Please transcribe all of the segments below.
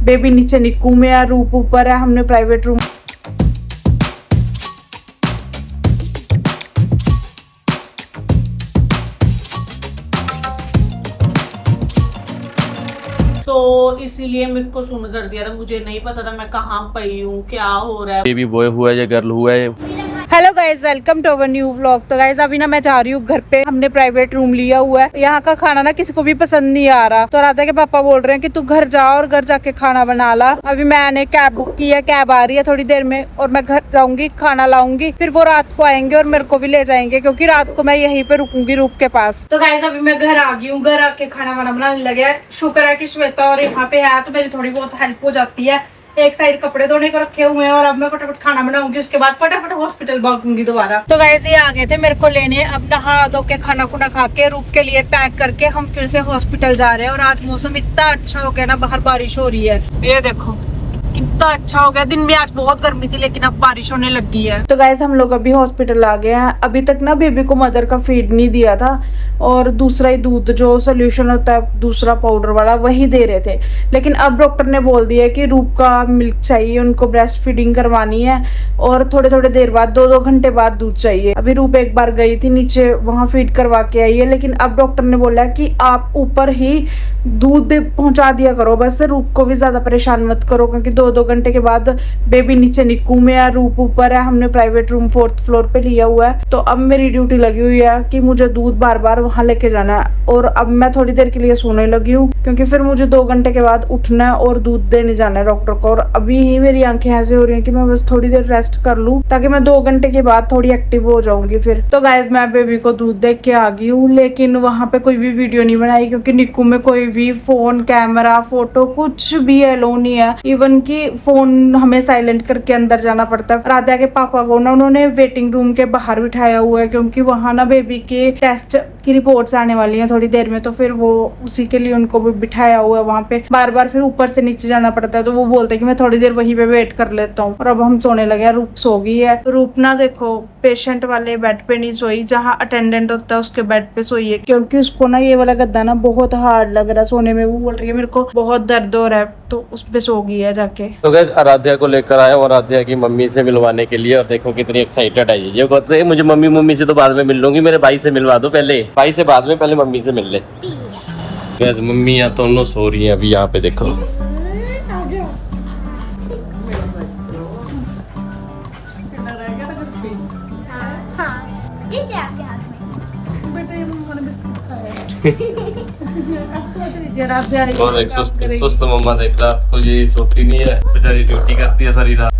Baby नीचे निक्कू में है, रूप ऊपर है, हमने प्राइवेट रूम। तो इसीलिए मेरे को सुन कर दिया था, मुझे नहीं पता था मैं कहाँ पई हूँ, क्या हो रहा है। बेबी बॉय हुआ है या गर्ल हुआ है। Hello guys, welcome to our new vlog. तो गाइज अभी ना मैं जा रही हूँ घर पे। हमने प्राइवेट रूम लिया हुआ है। यहाँ का खाना ना किसी को भी पसंद नहीं आ रहा, तो राधा के पापा बोल रहे हैं कि तू घर जा और घर जाके खाना बना ला। अभी मैंने कैब बुक की है, कैब आ रही है थोड़ी देर में और मैं घर जाऊंगी, खाना लाऊंगी, फिर वो रात को आएंगे और मेरे को भी ले जाएंगे क्योंकि रात को मैं यहीं पे रुकूंगी रूप के पास। तो गाइज अभी मैं घर आ गई हूँ, घर आके खाना वाना बनाने लगे। शुक्र है कि श्वेता और यहाँ पे है तो मेरी थोड़ी बहुत हेल्प हो जाती है। एक साइड कपड़े धोने को रखे हुए हैं और अब मैं फटाफट खाना बनाऊंगी, उसके बाद फटाफट हॉस्पिटल भागूंगी दोबारा। तो गाइस ये आ गए थे मेरे को लेने। अब नहा धो के खाना खुना खा के रूप के लिए पैक करके हम फिर से हॉस्पिटल जा रहे हैं। और आज मौसम इतना अच्छा हो गया ना, बाहर बारिश हो रही है, ये देखो कितना अच्छा हो गया। दिन में आज बहुत गर्मी थी लेकिन अब बारिश होने लगी है। तो गाइस हम लोग अभी हॉस्पिटल आ गए हैं। अभी तक ना बेबी को मदर का फीड नहीं दिया था और दूसरा ही दूध जो सोल्यूशन होता है, दूसरा पाउडर वाला, वही दे रहे थे। लेकिन अब डॉक्टर ने बोल दिया है कि रूप का मिल्क चाहिए, उनको ब्रेस्ट फीडिंग करवानी है और थोड़े थोड़े देर बाद 2-2 घंटे बाद दूध चाहिए। अभी रूप एक बार गई थी नीचे, वहाँ फीड करवा के आई है, लेकिन अब डॉक्टर ने बोला कि आप ऊपर ही दूध पहुंचा दिया करो, बस रूप को भी ज्यादा परेशान मत करो क्योंकि 2-2 घंटे के बाद बेबी नीचे निक्कू में है, रूप ऊपर है, हमने प्राइवेट रूम 4th फ्लोर पे लिया हुआ है। तो अब मेरी ड्यूटी लगी हुई है कि मुझे दूध बार बार वहां लेके जाना है। और अब मैं थोड़ी देर के लिए सोने लगी हूँ क्योंकि फिर मुझे 2 घंटे के बाद उठना है और दूध देने जाना है डॉक्टर को। और अभी ही मेरी आंखें ऐसे हो रही हैं कि मैं बस थोड़ी देर रेस्ट कर लूं ताकि मैं 2 घंटे के बाद थोड़ी एक्टिव हो जाऊंगी फिर। तो गाइज मैं बेबी को दूध दे के आ गई हूँ, लेकिन वहां पे कोई भी वीडियो नहीं बनाई क्योंकि निक्कू में कोई भी फोन, कैमरा, फोटो कुछ भी अलो नहीं है। इवन की फोन हमें साइलेंट करके अंदर जाना पड़ता है। राधा के पापा को ना उन्होंने वेटिंग रूम के बाहर बिठाया हुआ है क्योंकि वहां ना बेबी के टेस्ट की रिपोर्ट्स आने वाली हैं थोड़ी देर में, तो फिर वो उसी के लिए उनको भी बिठाया हुआ है वहां पे। बार बार फिर ऊपर से नीचे जाना पड़ता है, तो वो बोलते हैं कि मैं थोड़ी देर वहीं पे वेट कर लेता हूँ। और अब हम सोने लगे हैं। रूप सो गई है। रूप ना देखो पेशेंट वाले बेड पे नहीं सोई, जहाँ अटेंडेंट होता है उसके बेड पे सोई है क्योंकि उसको ना ये वाला गद्दा ना बहुत हार्ड लग रहा है सोने में। वो बोल रही है मेरे को बहुत दर्द हो रहा है, तो उस पे सो गई है जाके। तो गाइस आराध्या को लेकर आया हूं, आराध्या की मम्मी से मिलवाने के लिए। और देखो कितनी एक्साइटेड है ये कहते हैं मुझे मम्मी से तो बाद में मिल लूंगी, मेरे भाई से मिलवा दो पहले, भाई से बाद में, पहले मम्मी से मिल ले। गाइस मम्मी या दोनों सो रही हैं अभी यहाँ पे देखो। और एक सुस्त मम्मा देख रात को ये सोती नहीं है, बेचारी ड्यूटी करती है सारी रात।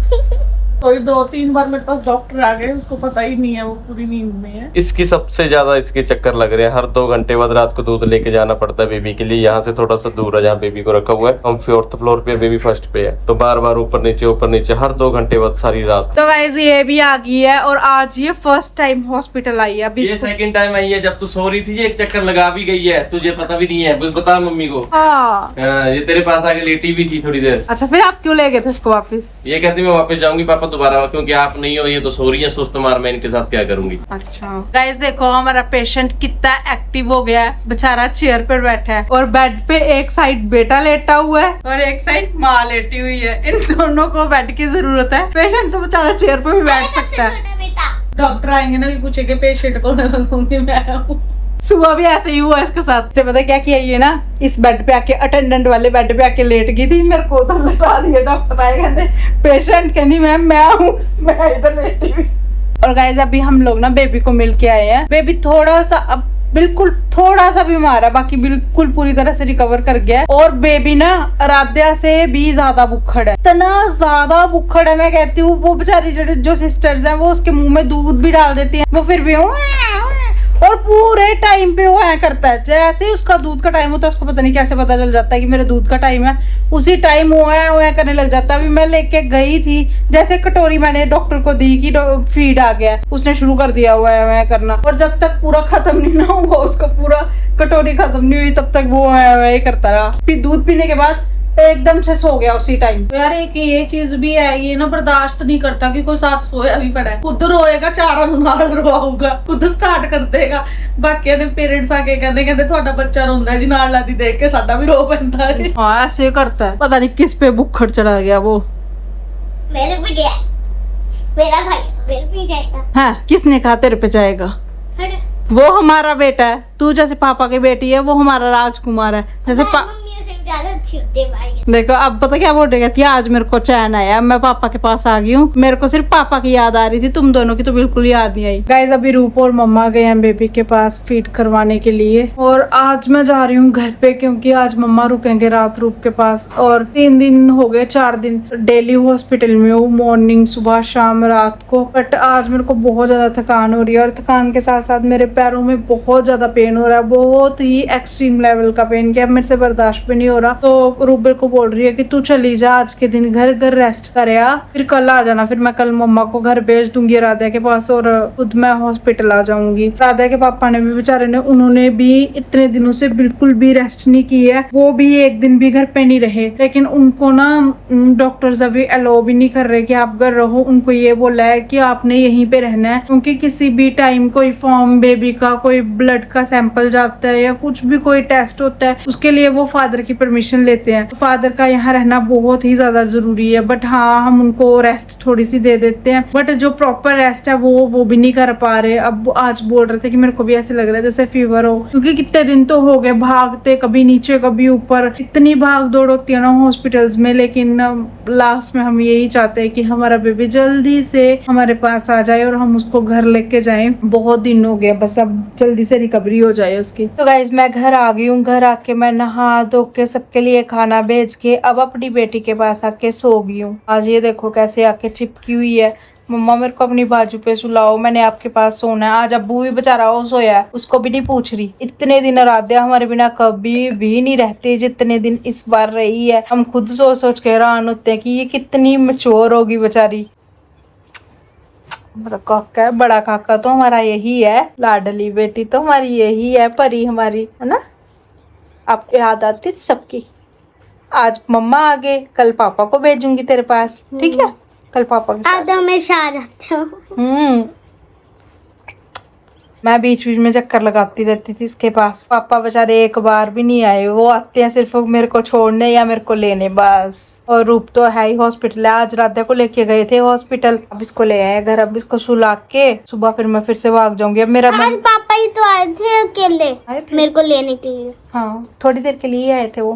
तो 2-3 बार मेरे पास डॉक्टर आ गए, उसको पता ही नहीं है, वो पूरी नींद में है। इसकी सबसे ज्यादा इसके चक्कर लग रहे हैं। हर 2 घंटे बाद रात को दूध लेके जाना पड़ता है बेबी के लिए। यहाँ से थोड़ा सा दूर है जहाँ बेबी को रखा हुआ है। हम 4th फ्लोर पे, बेबी 1st पे है, तो बार बार ऊपर नीचे हर 2 घंटे बाद सारी रात। तो गाइस ये भी आ गई है और आज ये फर्स्ट टाइम हॉस्पिटल आई है। ये सेकंड टाइम आई है। जब तू सो रही थी ये एक चक्कर लगा भी गई है, तुझे पता भी नहीं है, बता मम्मी को। हाँ ये तेरे पास आके लेटी भी थी थोड़ी देर। अच्छा, फिर आप क्यों ले गए थे इसको वापस? ये कहती मैं वापस जाऊंगी पापा दोबारा, क्योंकि आप नहीं हो, ये तो सो रही है सुस्त मार, मैं इनके साथ क्या करूंगी। अच्छा गाइस देखो हमारा पेशेंट कितना एक्टिव हो गया है। बेचारा चेयर पर बैठा है और बेड पे एक साइड बेटा लेटा हुआ है और एक साइड माँ लेटी हुई है। इन दोनों को बेड की जरूरत है। पेशेंट तो बेचारा चेयर पर भी बैठ सकता है। डॉक्टर आएंगे ना, भी पूछेंगे पेशेंट कौन है, मैं हूँ। सुबह भी ऐसे ही हुआ इसके साथ। से पता क्या किया, ये ना इस बेड पे आके, अटेंडेंट वाले बेड पे आके लेट गई थी। मेरे को तो लटा दिया। डॉक्टर आए कहते पेशेंट, कहती मैम मैं हूँ, मैं इधर लेटी हुई। और गाइस अभी हम लोग ना बेबी को मिल के आए हैं। बेबी थोड़ा सा, अब बिल्कुल थोड़ा सा बीमार है, बाकी बिल्कुल पूरी तरह से रिकवर कर गया है। और बेबी ना आराध्या से भी ज्यादा बुक्खड़ है, इतना ज्यादा बुक्खड़ है। मैं कहती हूँ वो बेचारी जो सिस्टर्स हैं वो उसके मुंह में दूध भी डाल देती हैं, वो फिर भी और पूरे टाइम पे वो ऐ करता है। जैसे ही उसका दूध का टाइम होता है उसको पता नहीं कैसे पता चल जाता है कि मेरे दूध का टाइम है, उसी टाइम वो ऐ करने लग जाता है। अभी मैं लेके गई थी, जैसे कटोरी मैंने डॉक्टर को दी कि फीड आ गया, उसने शुरू कर दिया हुआ है करना। और जब तक पूरा खत्म नहीं ना हुआ, उसका पूरा कटोरी खत्म नहीं हुई, तब तक वो है करता रहा। फिर दूध पीने के बाद एकदम से सो गया उसी टाइम। तो यार एक ये चीज भी है, ये ना बर्दाश्त नहीं करता कि कोई साथ सोया भी पड़ा है, खुद रोएगा, चारा नाल रवाऊगा, खुद स्टार्ट कर देगा। बाकी ने पेरेंट्स आके कहते ਤੁਹਾਡਾ ਬੱਚਾ ਰੋਂਦਾ है जी, नाल लादी देख के साडा भी रो पैंदा है। हाँ ऐसे ही करता है, पता नहीं किस पे बुखड़ चढ़ा गया वो। मेरे पे गया, मेरा भाई मेरे पे जाएगा। हाँ किसने कहा तेरे पे जाएगा? खड़े वो हमारा बेटा है, तू जैसे पापा की बेटी है, वो हमारा राजकुमार है। जैसे मम्मी से ज्यादा अच्छी होती है भाई। देखो अब पता क्या बोल रही थी, आज मेरे को चैन आया, मैं पापा के पास आ गई हूँ। मेरे को सिर्फ पापा की याद आ रही थी, तुम दोनों की तो बिल्कुल याद नहीं आई। गाइस अभी रूप और मम्मा गए हैं बेबी के पास फीड करवाने के लिए, और आज मैं जा रही हूँ घर पे, क्योंकि आज मम्मा रुकेंगे रात रूप के पास। और 3 दिन हो गए, 4 दिन डेली हॉस्पिटल में हूँ, मॉर्निंग सुबह शाम रात को। बट आज मेरे को बहुत ज्यादा थकान हो रही है, और थकान के साथ साथ मेरे पैरों में बहुत ज्यादा पेन हो रहा है, बहुत ही एक्सट्रीम लेवल का पेन, कि अब मेरे से बर्दाश्त भी नहीं हो रहा। तो रूबेल को बोल रही है कि तू चली जा आज के दिन घर रेस्ट करे आ, फिर कल आ जाना। फिर मैं कल मम्मा को घर भेज दूंगी राधा के पास, और खुद मैं हॉस्पिटल आ जाऊंगी। राधा के पापा ने भी बेचारे ने, उन्होंने भी इतने दिनों से बिल्कुल भी रेस्ट नहीं की है, वो भी एक दिन भी घर पे नहीं रहे। लेकिन उनको ना डॉक्टर्स अभी अलाउ भी नहीं कर रहे कि आप घर रहो। उनको ये बोला है कि आपने यहीं पे रहना है, क्योंकि किसी भी टाइम कोई फॉर्म बेबी का, कोई ब्लड का सैंपल जाता है, या कुछ भी कोई टेस्ट होता है, उसके लिए वो फादर की परमिशन लेते हैं। तो फादर का यहाँ रहना बहुत ही ज्यादा जरूरी है। बट हाँ हम उनको रेस्ट थोड़ी सी दे देते हैं, बट जो प्रॉपर रेस्ट है वो भी नहीं कर पा रहे। अब आज बोल रहे थे कि मेरे को भी ऐसे लग रहा है जैसे फीवर हो, क्योंकि कितने दिन तो हो गए भागते, कभी नीचे कभी ऊपर, इतनी भाग दौड़ होती है ना हॉस्पिटल्स में। लेकिन लास्ट में हम यही चाहते हैं कि हमारा बेबी जल्दी से हमारे पास आ जाए और हम उसको घर लेके जाएं। बहुत दिन हो गया, बस अब जल्दी से रिकवरी हो जाए उसकी। तो गाइज मैं घर आ गई हूँ, घर आके मैं नहा धो के सबके लिए खाना भेज के अब अपनी बेटी के पास आके सो गई हूँ। आज ये देखो कैसे आके चिपकी हुई है, मम्मा मेरे को अपनी बाजू पे सुलाओ, मैंने आपके पास सोना है। आज अब्बू भी बेचारा वो सोया है, उसको भी नहीं पूछ रही। इतने दिन आराध्या हमारे बिना कभी भी नहीं रहती जितने दिन इस बार रही है। हम खुद सोच सोच के हैरान होते हैं कि ये कितनी मैच्योर होगी बेचारी। हमारा काका है, बड़ा काका तो हमारा यही है, लाडली बेटी तो हमारी यही है, परी हमारी, है ना। आपको याद आती थी सबकी। आज मम्मा आ गए, कल पापा को भेजूंगी तेरे पास, ठीक है? कल पापा के साथ। आज हमेशा आ जाते हो। मैं बीच बीच में चक्कर लगाती रहती थी इसके पास। पापा बेचारे एक बार भी नहीं आए, वो आते हैं सिर्फ मेरे को छोड़ने या मेरे को लेने बस। और रूप तो है ही हॉस्पिटल है, आज राधा को लेके गए थे हॉस्पिटल, अब इसको ले आए घर। अब इसको सुला के सुबह फिर मैं फिर से भाग जाऊंगी। अब मेरा आज पापा ही तो आए थे अकेले मेरे को लेने के लिए। हाँ थोड़ी देर के लिए आए थे वो।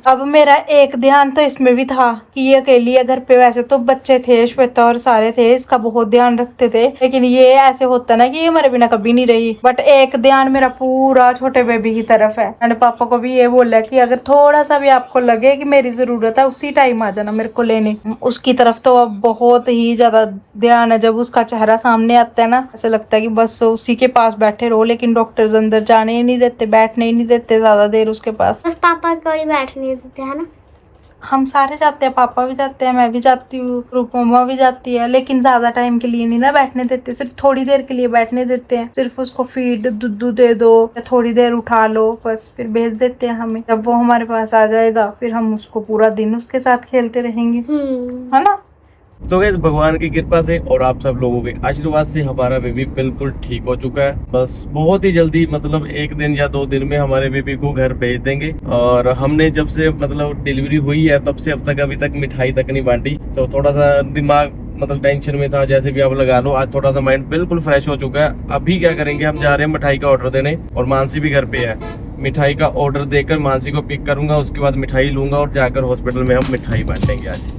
अब मेरा एक ध्यान तो इसमें भी था कि ये अकेली है घर पे। वैसे तो बच्चे थे, श्वेता और सारे थे, इसका बहुत ध्यान रखते थे। लेकिन ये ऐसे होता ना कि ये हमारे बिना कभी नहीं रही। बट एक ध्यान मेरा पूरा छोटे बेबी की तरफ है। मैंने पापा को भी ये बोला कि अगर थोड़ा सा भी आपको लगे कि मेरी जरूरत है, उसी टाइम आ जाना मेरे को लेने। उसकी तरफ तो अब बहुत ही ज्यादा ध्यान है। जब उसका चेहरा सामने आता है ना, ऐसा लगता है कि बस उसी के पास बैठे रहो। लेकिन डॉक्टर्स अंदर जाने ही नहीं देते, बैठने ही नहीं देते ज्यादा देर उसके पास। बस पापा को ही बैठने देते हैं ना। हम सारे जाते हैं, पापा भी जाते हैं, मैं भी जाती हूँ, रूप मम्मा भी जाती है। लेकिन ज्यादा टाइम के लिए नहीं ना बैठने देते, सिर्फ थोड़ी देर के लिए बैठने देते हैं। सिर्फ उसको फीड दूध दे दो या थोड़ी देर उठा लो, बस फिर भेज देते हैं हमें। जब वो हमारे पास आ जाएगा फिर हम उसको पूरा दिन उसके साथ खेलते रहेंगे, है ना। तो गाइस भगवान की कृपा से और आप सब लोगों के आशीर्वाद से हमारा बेबी बिल्कुल ठीक हो चुका है। बस बहुत ही जल्दी, मतलब 1 दिन या 2 दिन में हमारे बेबी को घर भेज देंगे। और हमने जब से मतलब डिलीवरी हुई है तब से अब तक अभी तक मिठाई तक नहीं बांटी। तो थोड़ा सा दिमाग मतलब टेंशन में था, जैसे भी आप लगा लो। आज थोड़ा सा माइंड बिल्कुल फ्रेश हो चुका है। अभी क्या करेंगे, हम जा रहे हैं मिठाई का ऑर्डर देने, और मानसी भी घर पे है। मिठाई का ऑर्डर देकर मानसी को पिक करूंगा, उसके बाद मिठाई लूंगा और जाकर हॉस्पिटल में हम मिठाई बांटेंगे आज।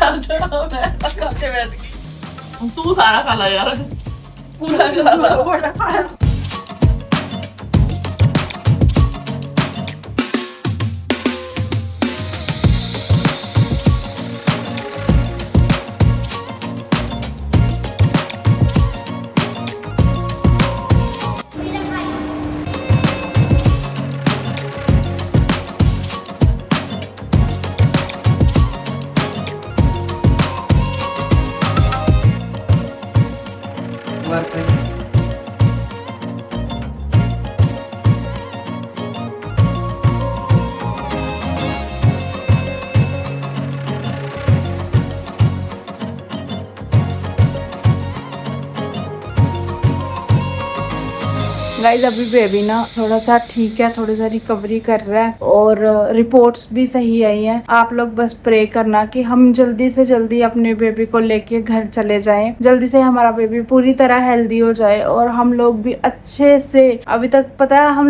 डाल चढ़ाओ मैं खाते बैठ गई। तू सारा खा ला यार, पूरा खा ला। बड़ा खाया। मेरा भाई गाइज अभी बेबी ना थोड़ा सा ठीक है, थोड़ी सा रिकवरी कर रहा है और रिपोर्ट्स भी सही आई हैं। आप लोग बस प्रे करना कि हम जल्दी से जल्दी अपने बेबी को लेके घर चले जाएं, जल्दी से हमारा बेबी पूरी तरह हेल्दी हो जाए और हम लोग भी अच्छे से, अभी तक पता है हम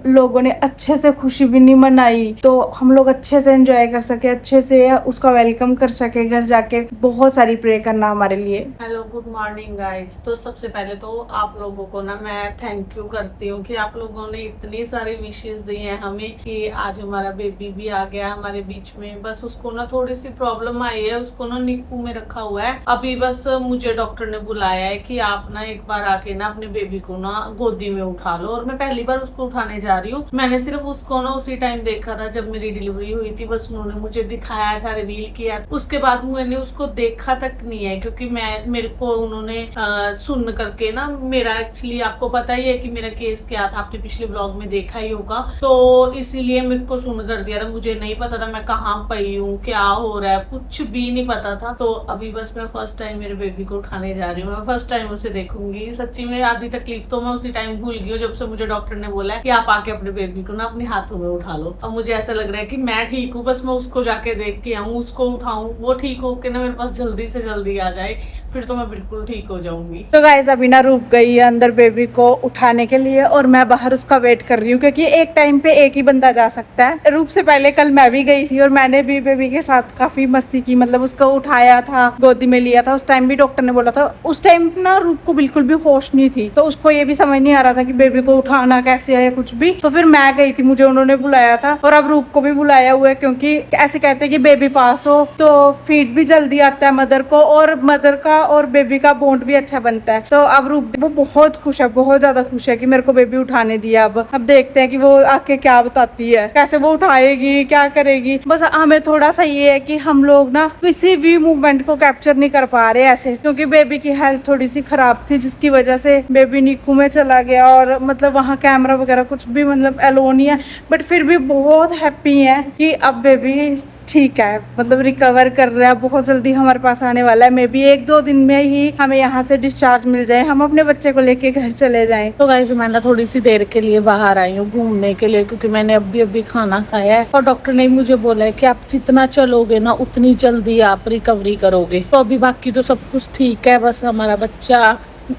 लोगों ने अच्छे से खुशी भी नहीं मनाई, तो हम लोग अच्छे से एंजॉय कर सके, अच्छे से उसका वेलकम कर सके घर जाके। बहुत सारी प्रे करना हमारे लिए। Hello good morning guys. तो सबसे पहले तो आप लोगों को ना मैं थैंक यू करती हूँ कि आप लोगों ने इतनी सारी विशेस दी हैं हमें कि आज हमारा बेबी भी आ गया हमारे बीच में। बस उसको ना थोड़ी सी प्रॉब्लम आई है, उसको ना निक्कू में रखा हुआ है। अभी बस मुझे डॉक्टर ने बुलाया है कि आप ना एक बार आके ना अपने बेबी को ना गोदी में उठा लो, और मैं पहली बार उसको उठाने जा रही हूँ। मैंने सिर्फ उसको ना उसी टाइम देखा था जब मेरी डिलीवरी हुई थी, बस उन्होंने मुझे दिखाया था, रिवील किया, उसके बाद मैंने उसको देखा तक नहीं है, क्योंकि मेरे को उन्होंने सुन करके ना, मेरा एक्चुअली आपको पता ही है कि मेरा केस क्या था, आपने पिछले व्लॉग में देखा ही होगा, तो इसीलिए मेरे को सुन कर दिया था। मुझे नहीं पता था मैं कहाँ पई हूँ, क्या हो रहा है, कुछ भी नहीं पता था। तो अभी बस मैं फर्स्ट टाइम मेरे बेबी को उठाने जा रही हूँ, मैं फर्स्ट टाइम उसे देखूंगी। सच्ची में आधी तकलीफ तो मैं उसी टाइम भूल गई हूँ जब से मुझे डॉक्टर ने बोला कि आप आके अपने बेबी को ना अपने हाथों में उठा लो। अब मुझे ऐसा लग रहा है कि मैं ठीक हूँ, बस मैं उसको जाके देख के आऊँ, उसको उठाऊँ, वो ठीक होके ना मेरे पास जल्दी से जल्दी आ जाए, फिर तो मैं बिल्कुल ठीक हो जाऊंगी। तो गाइस अभी ना रुक गई है अंदर बेबी को उठाने के लिए और मैं बाहर उसका वेट कर रही हूँ, क्योंकि एक टाइम पे एक ही बंदा जा सकता है। रूप से पहले कल मैं भी गई थी और मैंने भी बेबी के साथ काफी मस्ती की, मतलब उसको उठाया था, गोदी में लिया था। उस टाइम भी डॉक्टर ने बोला था, उस टाइम ना रूप को बिल्कुल भी होश नहीं थी, तो उसको ये भी समझ नहीं आ रहा था कि बेबी को उठाना कैसे है कुछ भी। तो फिर मैं गई थी, मुझे उन्होंने बुलाया था, और अब रूप को भी बुलाया हुआ है, क्योंकि ऐसे कहते हैं कि बेबी पास हो तो फीड भी जल्दी आता है मदर को, और मदर का और बेबी का बॉन्ड भी अच्छा बनता है। तो अब रूप वो बहुत खुश है, बहुत ज्यादा खुश है कि मेरे को बेबी उठाने दिया। अब देखते हैं कि वो आके क्या बताती है, कैसे वो उठाएगी, क्या करेगी। बस हमें थोड़ा सा ये है कि हम लोग ना किसी भी मूवमेंट को कैप्चर नहीं कर पा रहे ऐसे, क्योंकि बेबी की हेल्थ थोड़ी सी खराब थी, जिसकी वजह से बेबी निक्कू में चला गया, और मतलब वहाँ कैमरा वगैरह कुछ भी मतलब अलो नहीं है। बट फिर भी बहुत हैप्पी है कि अब बेबी ठीक है, मतलब रिकवर कर रहा है, बहुत जल्दी हमारे पास आने वाला है। मे बी 1-2 दिन में ही हमें यहाँ से डिस्चार्ज मिल जाए, हम अपने बच्चे को लेके घर चले जाएं। तो गाइस मैं ना थोड़ी सी देर के लिए बाहर आई हूँ घूमने के लिए, क्योंकि मैंने अभी खाना खाया है और डॉक्टर ने मुझे बोला है कि आप जितना चलोगे ना उतनी जल्दी आप रिकवरी करोगे। तो अभी बाकी तो सब कुछ ठीक है, बस हमारा बच्चा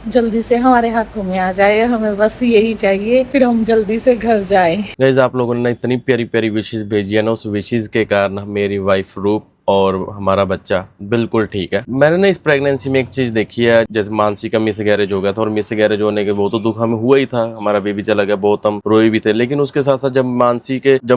जल्दी से हमारे हाथों में आ जाए, हमें बस यही चाहिए, फिर हम जल्दी से घर जाएं। गाइस आप लोगों ने इतनी प्यारी प्यारी विशेस भेजी है ना, उस विशेस के कारण मेरी वाइफ रूप और हमारा बच्चा बिल्कुल ठीक है। मैंने ना इस प्रेगनेंसी में एक चीज देखी है, जैसे मानसी का मिसगैरेज हो गया था, और मिसगैरेज होने के वो तो दुख हमें हुआ ही था, हमारा बेबी चला गया, बहुत हम रोए भी थे। लेकिन उसके साथ साथ जब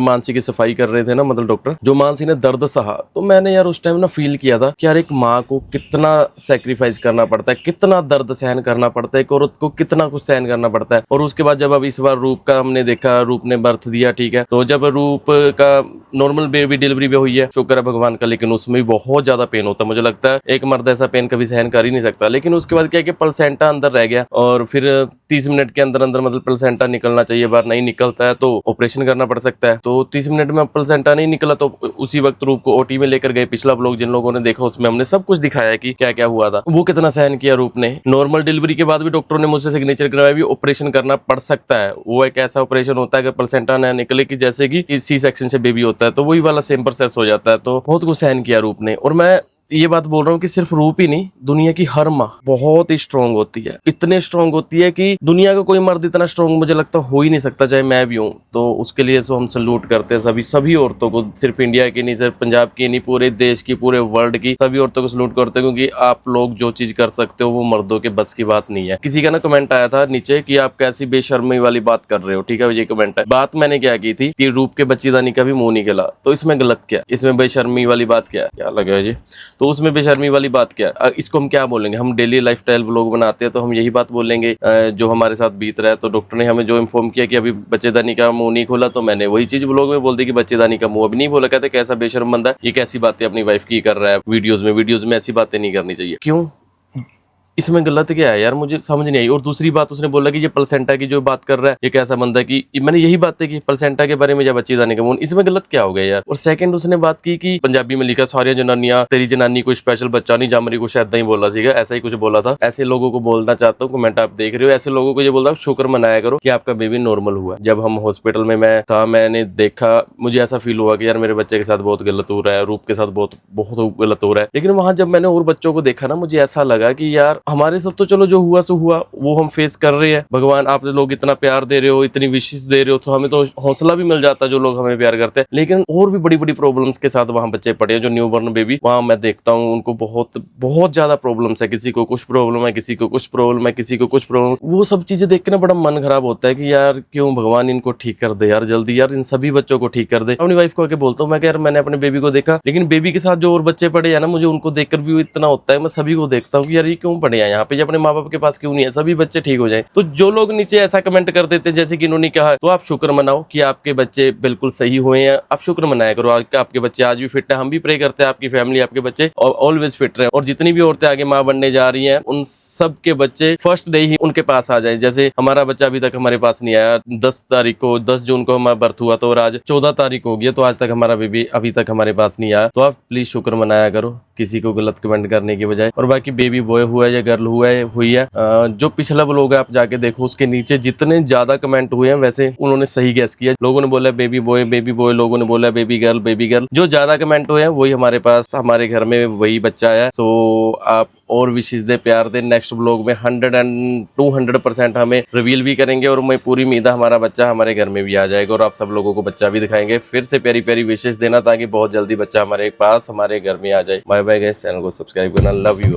मानसी की सफाई कर रहे थे ना मतलब डॉक्टर, जो मानसी ने दर्द सहा, तो मैंने यार उस टाइम ना फील किया था कि यार एक माँ को कितना सेक्रीफाइस करना पड़ता है, कितना दर्द सहन करना पड़ता है, एक औरत को कितना कुछ सहन करना पड़ता है। और उसके बाद जब अब इस बार रूप का हमने देखा, रूप ने बर्थ दिया, ठीक है, तो जब रूप का नॉर्मल बेबी डिलीवरी भी हुई है, शुक्र है भगवान का, लेकिन उसमें भी बहुत ज्यादा पेन होता है। मुझे लगता है एक मर्द ऐसा पेन कभी सहन कर ही नहीं सकता। लेकिन उसके बाद क्या है कि प्लेसेंटा अंदर रह गया, और फिर 30 मिनट के अंदर अंदर मतलब प्लेसेंटा निकलना चाहिए, बार नहीं निकलता है तो ऑपरेशन करना पड़ सकता है। तो 30 मिनट में प्लेसेंटा नहीं निकला तो उसी वक्त रूप को ओटी में लेकर गए। पिछला ब्लॉग जिन लोगों ने देखा उसमें हमने सब कुछ दिखाया कि क्या क्या हुआ था, वो कितना सहन किया रूप ने। नॉर्मल डिलीवरी के बाद भी डॉक्टरों ने मुझसे सिग्नेचर करवाया भी ऑपरेशन करना पड़ सकता है। वो एक ऐसा ऑपरेशन होता है कि प्लेसेंटा न निकले कि जैसे कि सी सेक्शन से बेबी होता है, तो वही वाला सेम प्रोसेस हो जाता है। तो बहुत कुछ सहन किया रूप ने, और मैं ये बात बोल रहा हूँ कि सिर्फ रूप ही नहीं, दुनिया की हर माँ बहुत ही स्ट्रांग होती है, इतने स्ट्रांग होती है कि दुनिया का कोई मर्द इतना स्ट्रांग मुझे लगता हो ही नहीं सकता, चाहे मैं भी हूँ। तो उसके लिए सो हम सल्यूट करते हैं सभी औरतों को, सिर्फ इंडिया की नहीं, सिर्फ पंजाब की नहीं, पूरे देश की, पूरे वर्ल्ड की सभी औरतों को सल्यूट करते हैं, क्योंकि आप लोग जो चीज कर सकते हो वो मर्दों के बस की बात नहीं है। किसी का ना कमेंट आया था नीचे कि आप कैसी बेशर्मी वाली बात कर रहे हो, ठीक है, ये कमेंट है। बात मैंने क्या की थी कि रूप के बच्चेदानी का भी मुंह नहीं खिला, तो इसमें गलत क्या, इसमें बेशर्मी वाली बात क्या लगा जी? तो उसमें बेशर्मी वाली बात क्या, इसको हम क्या बोलेंगे? हम डेली लाइफस्टाइल व्लॉग बनाते हैं तो हम यही बात बोलेंगे जो हमारे साथ बीत रहा है। तो डॉक्टर ने हमें जो इन्फॉर्म किया कि अभी बच्चेदानी का मुंह नहीं खोला, तो मैंने वही चीज व्लॉग में बोल दी कि बच्चेदानी का मुंह अभी नहीं खोला। कहते कैसा बेशर्म बंदा है, ये कैसी बातें अपनी वाइफ की कर रहा है वीडियोज में ऐसी बातें नहीं करनी चाहिए। क्यों, इसमें गलत क्या है यार, मुझे समझ नहीं आई। और दूसरी बात उसने बोला कि ये प्लेसेंटा की जो बात कर रहा है, ये कैसा बंदा है कि मैंने यही बातें की प्लेसेंटा के बारे में या बच्चेदानी का मुंह, इसमें गलत क्या हो गया यार। और सेकंड उसने बात की कि पंजाबी में लिखा सारी जनानियां तेरी जनानी को स्पेशल बच्चा नहीं जम रही, कुछ ऐसा ही बोला सीगा, ऐसा ही कुछ बोला था। ऐसे लोगों को बोलना चाहता हूँ, कमेंट आप देख रहे हो, ऐसे लोगों को ये बोलता हूँ शुक्र मनाया करो कि आपका बेबी नॉर्मल हुआ। जब हम हॉस्पिटल में मैं था, मैंने देखा, मुझे ऐसा फील हुआ कि यार मेरे बच्चे के साथ बहुत गलत हो रहा है, रूप के साथ बहुत गलत हो रहा है। लेकिन वहां जब मैंने और बच्चों को देखा ना, मुझे ऐसा लगा कि यार हमारे साथ तो चलो जो हुआ सो हुआ, वो हम फेस कर रहे हैं। भगवान आप लोग इतना प्यार दे रहे हो, इतनी विशेष दे रहे हो, तो हमें तो हौसला भी मिल जाता जो लोग हमें प्यार करते हैं। लेकिन और भी बड़ी बड़ी प्रॉब्लम्स के साथ वहां बच्चे पड़े हैं, जो न्यू बॉर्न बेबी, वहां मैं देखता हूँ उनको बहुत ज्यादा प्रॉब्लम्स है। किसी को कुछ प्रॉब्लम है, किसी को कुछ प्रॉब्लम है, किसी को कुछ प्रॉब्लम। वो सब चीजें देख के ना बड़ा मन खराब होता है कि यार क्यों भगवान इनको ठीक कर दे यार जल्दी, यार इन सभी बच्चों को ठीक कर दे। अपनी वाइफ को आके बोलता हूँ मैं यार मैंने अपने बेबी को देखा, लेकिन बेबी के साथ जो और बच्चे पड़े हैं ना, मुझे उनको देखकर भी इतना होता है, मैं सभी को देखता हूँ कि यार ये क्यों पड़े हैं यहाँ पे, अपने माँ बाप के पास क्यों नहीं है, सभी बच्चे ठीक हो जाए। तो जो लोग नीचे ऐसा कमेंट कर देते जैसे कि इन्होंने कहा, तो आप शुक्र मनाओ कि आपके बच्चे बिल्कुल सही हुए हैं। आप शुक्र मनाया करो आपके बच्चे आज भी फिट है। हम भी प्रे करते हैं आपकी फैमिली, आपके बच्चे ऑलवेज फिट रहे। और जितनी भी औरतें आगे माँ बनने जा रही हैं, उन सब के बच्चे फर्स्ट डे ही उनके पास आ जाए। जैसे हमारा बच्चा अभी तक हमारे पास नहीं आया, 10 जून को हमारा बर्थ हुआ, तो और आज 14 तारीख हो गई, तो आज तक हमारा बेबी अभी तक हमारे पास नहीं आया। तो आप प्लीज शुक्र मनाया करो किसी को गलत कमेंट करने की बजाय। और बाकी बेबी बॉय हुआ है या गर्ल हुई है, जो पिछला व्लॉग आप जाके देखो, उसके नीचे जितने ज्यादा कमेंट हुए हैं वैसे उन्होंने सही गैस किया। लोगों ने बोला बेबी बॉय, लोगों ने बोला बेबी गर्ल। जो ज्यादा कमेंट हुए हैं वही हमारे पास, हमारे घर में वही बच्चा है। सो आप और विशेष दे, प्यार दे। नेक्स्ट व्लॉग में 200% हमें रिवील भी करेंगे, और मैं पूरी उम्मीद है हमारा बच्चा हमारे घर में भी आ जाएगा, और आप सब लोगों को बच्चा भी दिखाएंगे। फिर से प्यारी प्यारी विशेष देना, ताकि बहुत जल्दी बच्चा हमारे पास हमारे घर में आ जाए। बाय बाय गाइस, चैनल को सब्सक्राइब करना। Love you.